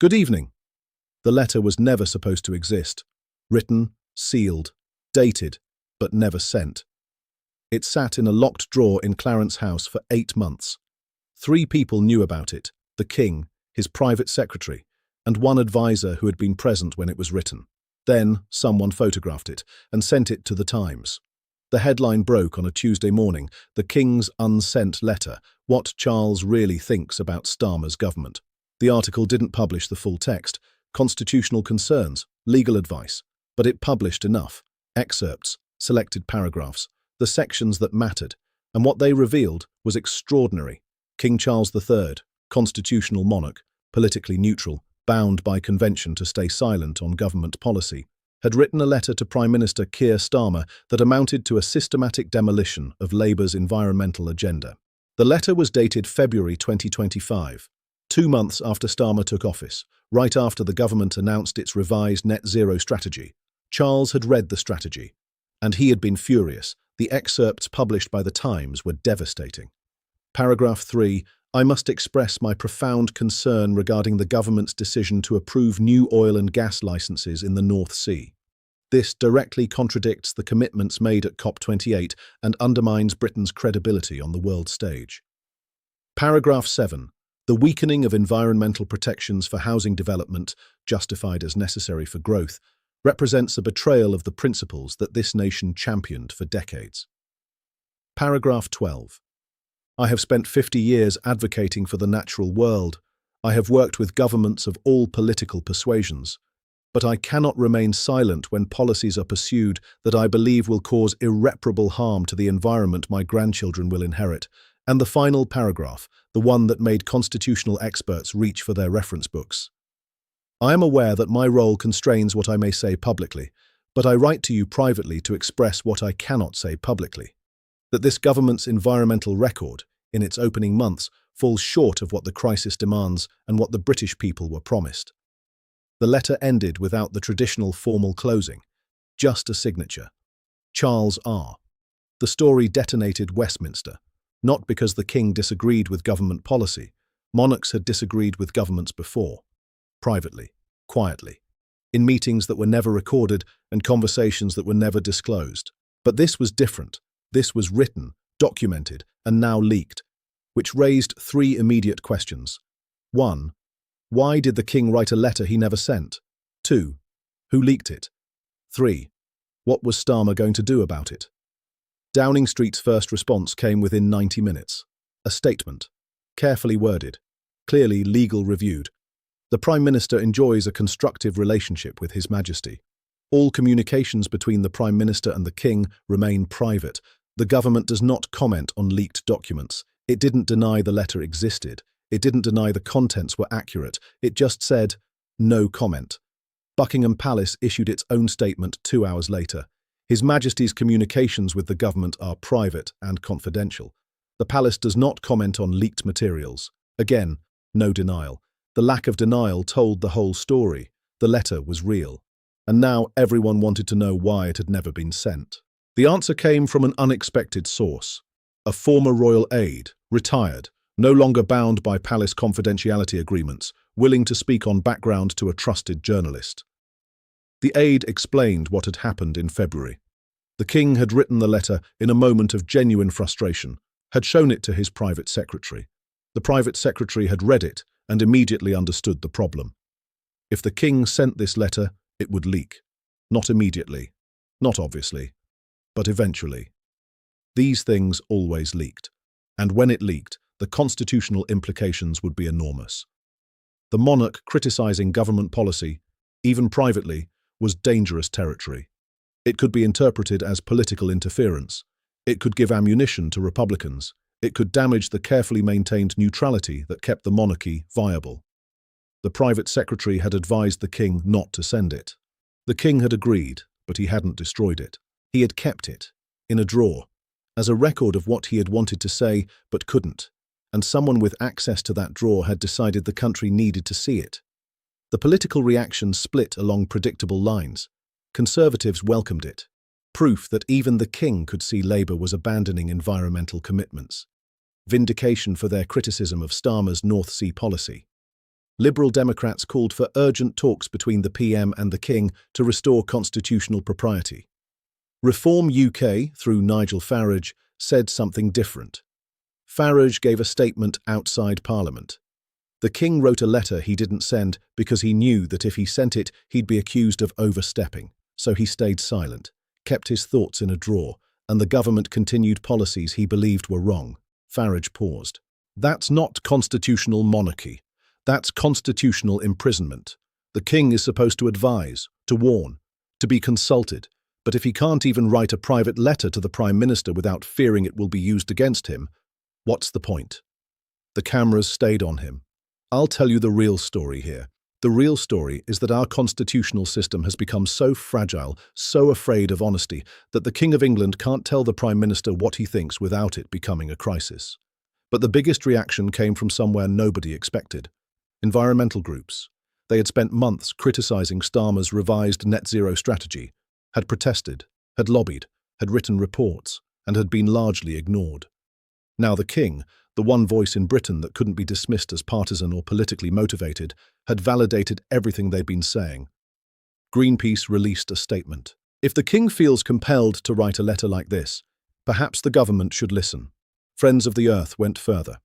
Good evening. The letter was never supposed to exist. Written, sealed, dated, but never sent. It sat in a locked drawer in Clarence House for 8 months. 3 people knew about it: the king, his private secretary, and one advisor who had been present when it was written. Then someone photographed it and sent it to the Times. The headline broke on a Tuesday morning: "The King's Unsent Letter, What Charles Really Thinks About Starmer's Government." The article didn't publish the full text, constitutional concerns, legal advice, but it published enough: excerpts, selected paragraphs, the sections that mattered, and what they revealed was extraordinary. King Charles III, constitutional monarch, politically neutral, bound by convention to stay silent on government policy, had written a letter to Prime Minister Keir Starmer that amounted to a systematic demolition of Labour's environmental agenda. The letter was dated February 2025, 2 months after Starmer took office, right after the government announced its revised net zero strategy. Charles had read the strategy, and he had been furious. The excerpts published by the Times were devastating. Paragraph 3: "I must express my profound concern regarding the government's decision to approve new oil and gas licenses in the North Sea. This directly contradicts the commitments made at COP28 and undermines Britain's credibility on the world stage." Paragraph 7: "The weakening of environmental protections for housing development, justified as necessary for growth, represents a betrayal of the principles that this nation championed for decades." Paragraph 12: "I have spent 50 years advocating for the natural world. I have worked with governments of all political persuasions. But I cannot remain silent when policies are pursued that I believe will cause irreparable harm to the environment my grandchildren will inherit." And the final paragraph, the one that made constitutional experts reach for their reference books: "I am aware that my role constrains what I may say publicly, but I write to you privately to express what I cannot say publicly. That this government's environmental record, in its opening months, falls short of what the crisis demands and what the British people were promised." The letter ended without the traditional formal closing, just a signature: Charles R. The story detonated Westminster, not because the king disagreed with government policy. Monarchs had disagreed with governments before, privately, quietly, in meetings that were never recorded and conversations that were never disclosed. But this was different. This was written, documented, and now leaked, which raised 3 immediate questions. 1. Why did the king write a letter he never sent? 2. Who leaked it? 3. What was Starmer going to do about it? Downing Street's first response came within 90 minutes. A statement, carefully worded, clearly legal reviewed. The Prime Minister enjoys a constructive relationship with His Majesty. All communications between the Prime Minister and the King remain private. The government does not comment on leaked documents. It didn't deny the letter existed. It didn't deny the contents were accurate. It just said, "No comment." Buckingham Palace issued its own statement 2 hours later. His Majesty's communications with the government are private and confidential. The palace does not comment on leaked materials. Again, no denial. The lack of denial told the whole story. The letter was real. And now everyone wanted to know why it had never been sent. The answer came from an unexpected source: a former royal aide, retired, no longer bound by palace confidentiality agreements, willing to speak on background to a trusted journalist. The aide explained what had happened in February. The king had written the letter in a moment of genuine frustration, had shown it to his private secretary. The private secretary had read it and immediately understood the problem. If the king sent this letter, it would leak. Not immediately, not obviously, but eventually. These things always leaked, and when it leaked, the constitutional implications would be enormous. The monarch criticizing government policy, even privately, was dangerous territory. It could be interpreted as political interference. It could give ammunition to Republicans. It could damage the carefully maintained neutrality that kept the monarchy viable. The private secretary had advised the king not to send it. The king had agreed, but he hadn't destroyed it. He had kept it, in a drawer, as a record of what he had wanted to say but couldn't, and someone with access to that drawer had decided the country needed to see it. The political reaction split along predictable lines. Conservatives welcomed it, proof that even the king could see Labour was abandoning environmental commitments, vindication for their criticism of Starmer's North Sea policy. Liberal Democrats called for urgent talks between the PM and the King to restore constitutional propriety. Reform UK, through Nigel Farage, said something different. Farage gave a statement outside Parliament. The King wrote a letter he didn't send because he knew that if he sent it, he'd be accused of overstepping. So he stayed silent, kept his thoughts in a drawer, and the government continued policies he believed were wrong. Farage paused. That's not constitutional monarchy. That's constitutional imprisonment. The King is supposed to advise, to warn, to be consulted, but if he can't even write a private letter to the Prime Minister without fearing it will be used against him, what's the point? The cameras stayed on him. I'll tell you the real story here. The real story is that our constitutional system has become so fragile, so afraid of honesty, that the King of England can't tell the Prime Minister what he thinks without it becoming a crisis. But the biggest reaction came from somewhere nobody expected. Environmental groups. They had spent months criticising Starmer's revised net zero strategy, had protested, had lobbied, had written reports, and had been largely ignored. Now the King, the one voice in Britain that couldn't be dismissed as partisan or politically motivated, had validated everything they'd been saying. Greenpeace released a statement. If the King feels compelled to write a letter like this, perhaps the government should listen. Friends of the Earth went further.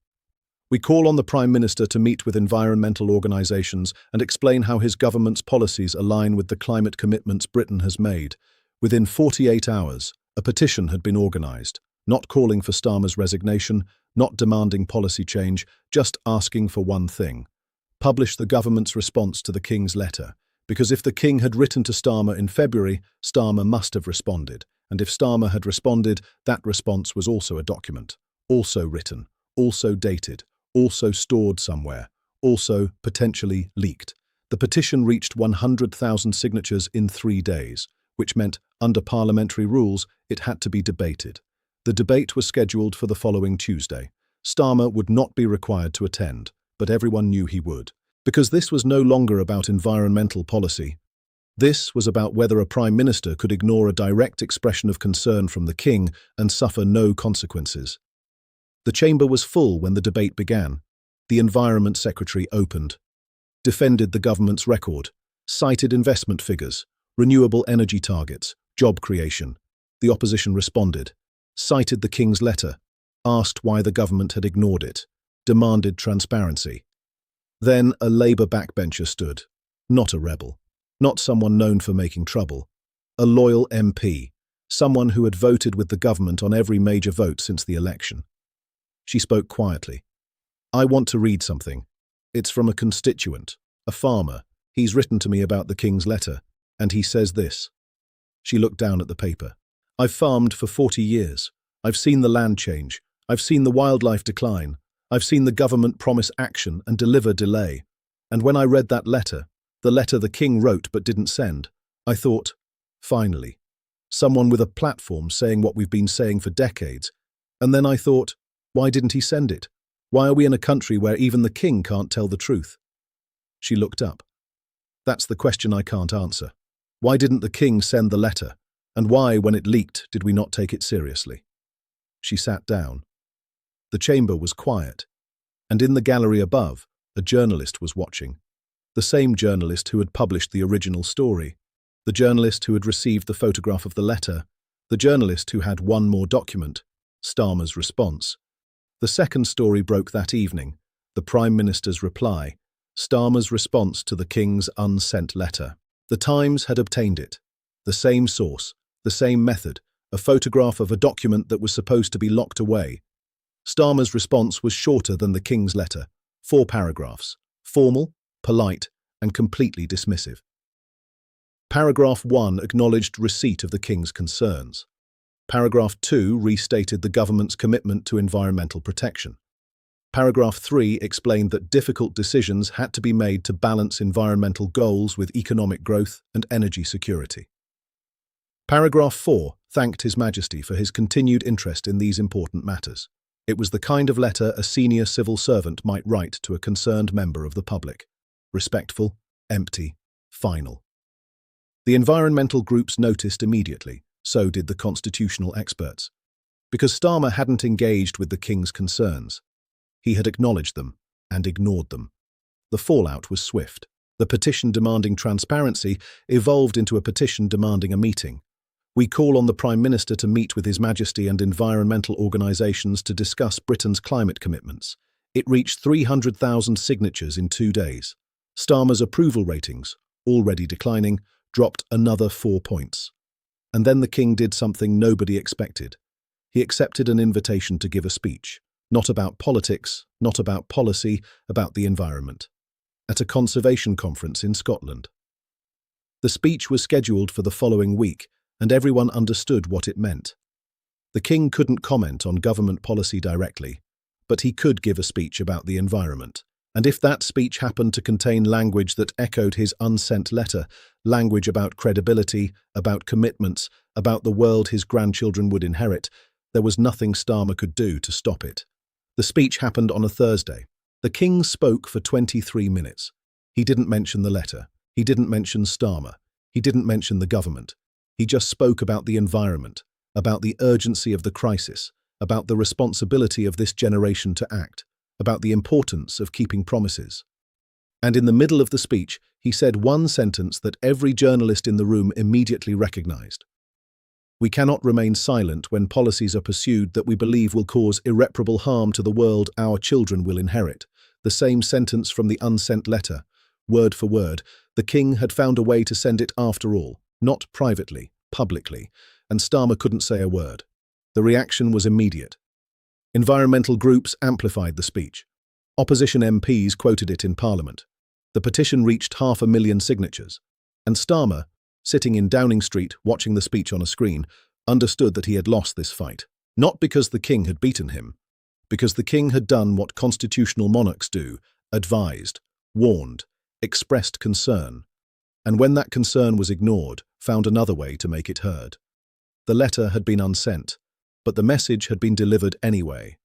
We call on the Prime Minister to meet with environmental organisations and explain how his government's policies align with the climate commitments Britain has made. Within 48 hours, a petition had been organised, not calling for Starmer's resignation, not demanding policy change, just asking for one thing. Publish the government's response to the King's letter, because if the King had written to Starmer in February, Starmer must have responded, and if Starmer had responded, that response was also a document, also written, also dated, also stored somewhere, also potentially leaked. The petition reached 100,000 signatures in 3 days, which meant, under parliamentary rules, it had to be debated. The debate was scheduled for the following Tuesday. Starmer would not be required to attend, but everyone knew he would, because this was no longer about environmental policy. This was about whether a Prime Minister could ignore a direct expression of concern from the King and suffer no consequences. The chamber was full when the debate began. The Environment Secretary opened, defended the government's record, cited investment figures, renewable energy targets, job creation. The opposition responded, cited the King's letter, asked why the government had ignored it, demanded transparency. Then a Labour backbencher stood, not a rebel, not someone known for making trouble, a loyal MP, someone who had voted with the government on every major vote since the election. She spoke quietly. I want to read something. It's from a constituent, a farmer. He's written to me about the King's letter, and he says this. She looked down at the paper. I've farmed for 40 years. I've seen the land change. I've seen the wildlife decline. I've seen the government promise action and deliver delay. And when I read that letter, the letter the King wrote but didn't send, I thought, finally, someone with a platform saying what we've been saying for decades. And then I thought, why didn't he send it? Why are we in a country where even the King can't tell the truth? She looked up. That's the question I can't answer. Why didn't the King send the letter? And why, when it leaked, did we not take it seriously? She sat down. The chamber was quiet, and in the gallery above, a journalist was watching. The same journalist who had published the original story, the journalist who had received the photograph of the letter, the journalist who had one more document, Starmer's response. The second story broke that evening, the Prime Minister's reply, Starmer's response to the King's unsent letter. The Times had obtained it. The same source, the same method, a photograph of a document that was supposed to be locked away. Starmer's response was shorter than the King's letter, 4 paragraphs, formal, polite, and completely dismissive. Paragraph 1 acknowledged receipt of the King's concerns. Paragraph 2 restated the government's commitment to environmental protection. Paragraph 3 explained that difficult decisions had to be made to balance environmental goals with economic growth and energy security. Paragraph 4 thanked His Majesty for his continued interest in these important matters. It was the kind of letter a senior civil servant might write to a concerned member of the public. Respectful, empty, final. The environmental groups noticed immediately, so did the constitutional experts. Because Starmer hadn't engaged with the King's concerns. He had acknowledged them and ignored them. The fallout was swift. The petition demanding transparency evolved into a petition demanding a meeting. We call on the Prime Minister to meet with His Majesty and environmental organisations to discuss Britain's climate commitments. It reached 300,000 signatures in 2 days. Starmer's approval ratings, already declining, dropped another 4 points. And then the King did something nobody expected. He accepted an invitation to give a speech, not about politics, not about policy, about the environment, at a conservation conference in Scotland. The speech was scheduled for the following week, and everyone understood what it meant. The King couldn't comment on government policy directly, but he could give a speech about the environment. And if that speech happened to contain language that echoed his unsent letter, language about credibility, about commitments, about the world his grandchildren would inherit, there was nothing Starmer could do to stop it. The speech happened on a Thursday. The King spoke for 23 minutes. He didn't mention the letter. He didn't mention Starmer. He didn't mention the government. He just spoke about the environment, about the urgency of the crisis, about the responsibility of this generation to act, about the importance of keeping promises. And in the middle of the speech, he said one sentence that every journalist in the room immediately recognized. We cannot remain silent when policies are pursued that we believe will cause irreparable harm to the world our children will inherit. The same sentence from the unsent letter, word for word. The King had found a way to send it after all, not privately, publicly, and Starmer couldn't say a word. The reaction was immediate. Environmental groups amplified the speech. Opposition MPs quoted it in Parliament. The petition reached 500,000 signatures, and Starmer, sitting in Downing Street watching the speech on a screen, understood that he had lost this fight. Not because the King had beaten him, because the King had done what constitutional monarchs do, advised, warned, expressed concern, and when that concern was ignored, found another way to make it heard. The letter had been unsent, but the message had been delivered anyway.